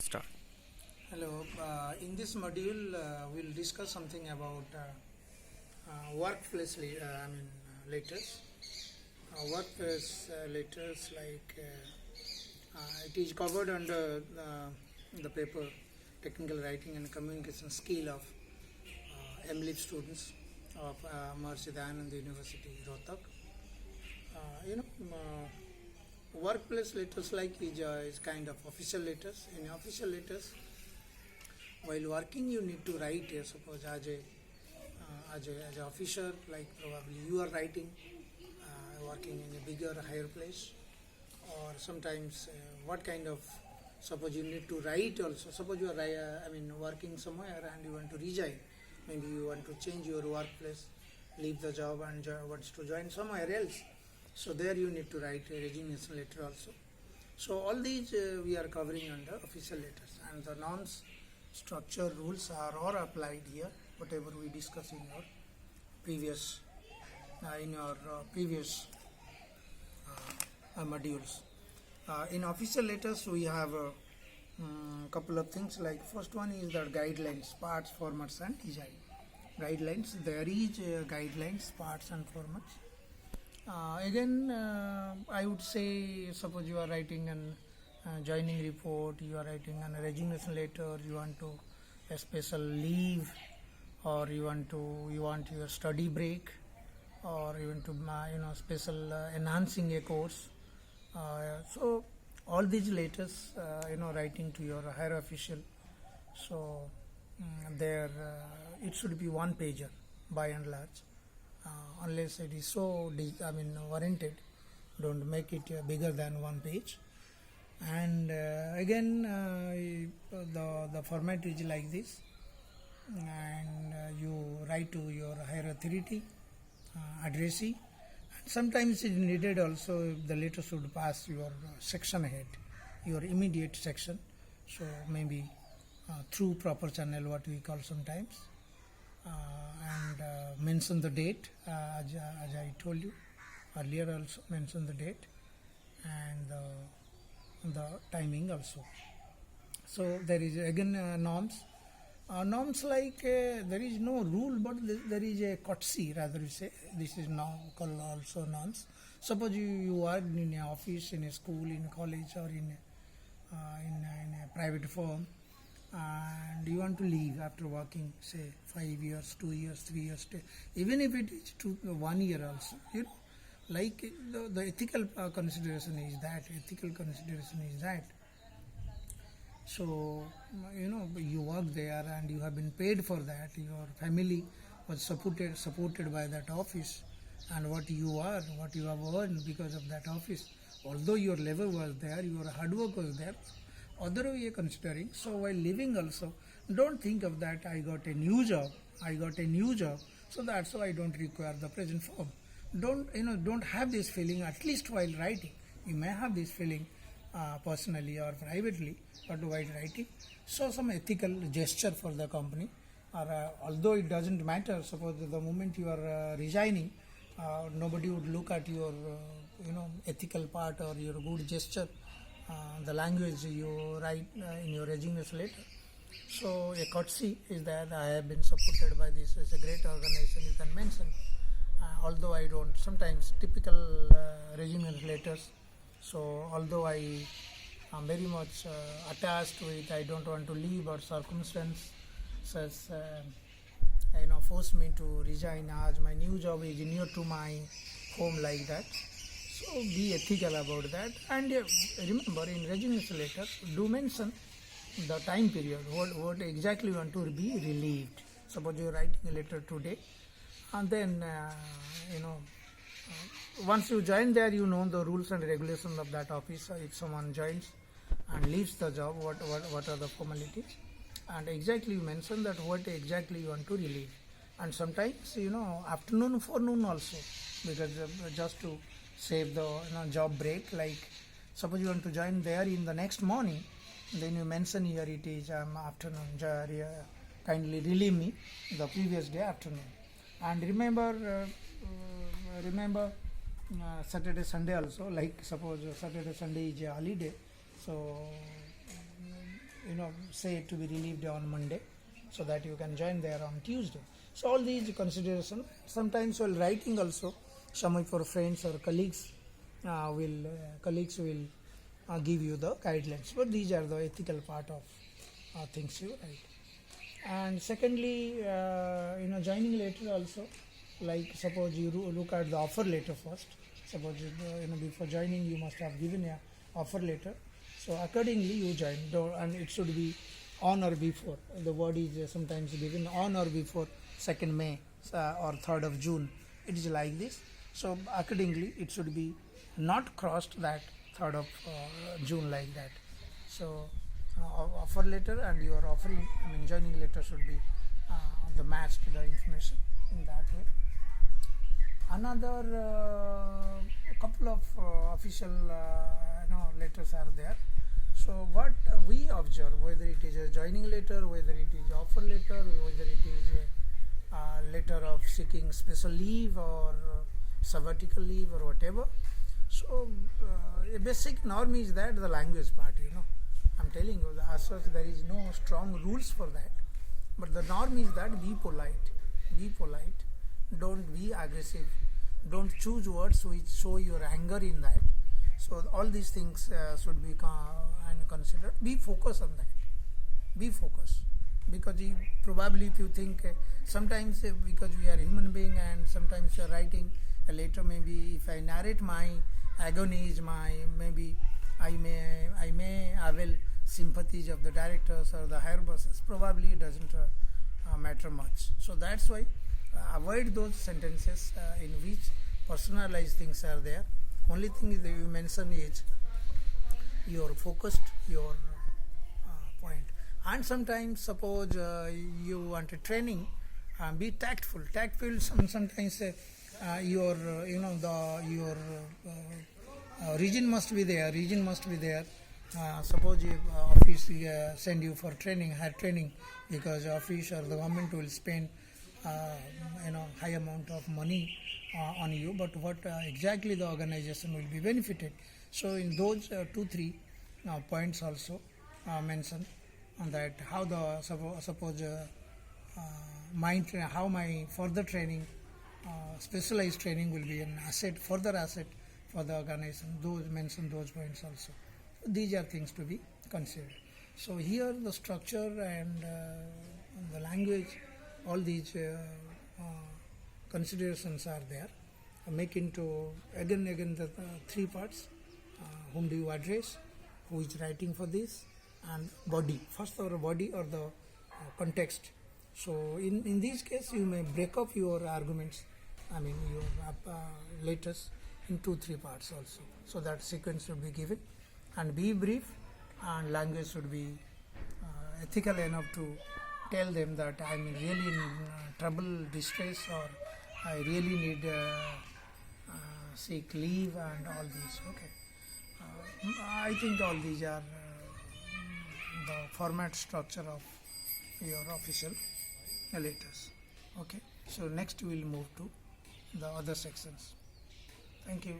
Start. Hello. In this module, we'll discuss something about workplace. Letters. Workplace letters, it is covered under the paper Technical Writing and Communication Skill of MLIP students of Maharishi Dayananda University, Rohtak. You know, workplace letters is kind of official letters. In official letters, while working you need to write, suppose as a officer, like probably you are writing, working in a bigger higher place, or sometimes what kind of, suppose you need to write also. Suppose you are working somewhere and you want to resign, maybe you want to change your workplace, leave the job and wants to join somewhere else, so there you need to write a resignation letter also. So all these we are covering under official letters, and the norms, structure, rules are all applied here, whatever we discussed in your previous modules. In official letters we have a couple of things. Like first one is the guidelines, parts, formats and design. Guidelines, there is guidelines, parts and formats. Again, I would say, suppose you are writing an joining report, you are writing a resignation letter, you want to a special leave, or you want your study break, or you want to special enhancing a course. So all these letters, writing to your higher official. So there it should be one pager by and large, unless it is so warranted. Don't make it bigger than one page. And again, the format is like this, and you write to your higher authority, addressee. Sometimes it is needed also if the letter should pass your section head, your immediate section. So maybe through proper channel, what we call sometimes, and mention the date, as I told you earlier. Also mention the date and the timing also. So there is again norms. Norms there is no rule, but there is a courtesy, rather we say. This is now called also norms. Suppose you work in an office, in a school, in a college, or in a private firm, and you want to leave after working, say 5 years, 2 years, 3 years, even if it is 1 year also. The ethical consideration is that. So, you work there and you have been paid for that. Your family was supported by that office, and what you have earned because of that office. Although your labor was there, your hard work was there, other way considering. So while leaving also, don't think of that I got a new job, so that's why I don't require the present form. Don't have this feeling, at least while writing. You may have this feeling personally or privately, but while writing, so some ethical gesture for the company, or although it doesn't matter. Suppose the moment you are resigning, nobody would look at your ethical part or your good gesture, the language you write in your resignation letter. So a courtesy is that I have been supported by this. It's a great organization, you can mention. Although I don't, sometimes typical resignation letters. So although I am very much attached with, I don't want to leave, or circumstances force me to resign as my new job is near to my home, like that. So be ethical about that. And remember, in resignation letter, do mention the time period, what exactly you want to be relieved. Suppose you are writing a letter today, and then once you join there, the rules and regulations of that office. If someone joins and leaves the job, what are the formalities, and exactly you mention that what exactly you want to relieve. And sometimes afternoon, forenoon also, because just to save the job break. Like suppose you want to join there in the next morning, then you mention here it is afternoon, kindly relieve me the previous day afternoon. And remember Saturday, Sunday also. Like suppose Saturday, Sunday is a holiday, so say to be relieved on Monday, so that you can join there on Tuesday. So all these consideration. Sometimes while writing also, some of your friends or colleagues will give you the guidelines. But these are the ethical part of things you write. And secondly, joining letter also, like suppose you look at the offer letter first. Suppose before joining you must have given a offer letter. So accordingly you join, and it should be on or before. The word is sometimes given on or before 2nd May or 3rd of June. It is like this. So accordingly it should be not crossed that 3rd of June like that. So offer letter and your offering, joining letter should be the match to the information in that way. Another couple of official letters are there. So what we observe, whether it is a joining letter, whether it is offer letter, whether it is a letter of seeking special leave or sabbatical leave or whatever. So a basic norm is that the language part, I'm telling you, as such there is no strong rules for that. But the norm is that be polite, don't be aggressive, don't choose words which show your anger in that. So all these things should be considered. Be focused on that. Be focused. Because probably if you think, sometimes because we are human being and sometimes you are writing a letter, maybe if I narrate my agonies, maybe I may avail sympathies of the directors or the higher bosses. Probably it doesn't matter much. So that's why avoid those sentences in which personalized things are there. Only thing that you mention is your focused, your point. And sometimes suppose you want a training, be tactful. Sometimes your region must be there. Suppose if office send you for training, higher training, because office or the government will spend high amount of money on you, but what exactly the organization will be benefited. So in those 2-3 points also mention on that, how the suppose how my further training, specialized training will be an further asset for the organization. Mention those points also. So these are things to be considered. So here the structure and the language, all these considerations are there. Make into again the 3 parts. Whom do you address? Who is writing for this? And body. First our body or the context. So in this case you may break up your arguments, your letters in 2-3 parts also. So that sequence should be given, and be brief, and language should be ethical enough to tell them that I'm really in trouble, distress, or I really need seek leave and all these. Okay. I think all these are the format structure of your official letters. Okay. So next we will move to the other sections. Thank you.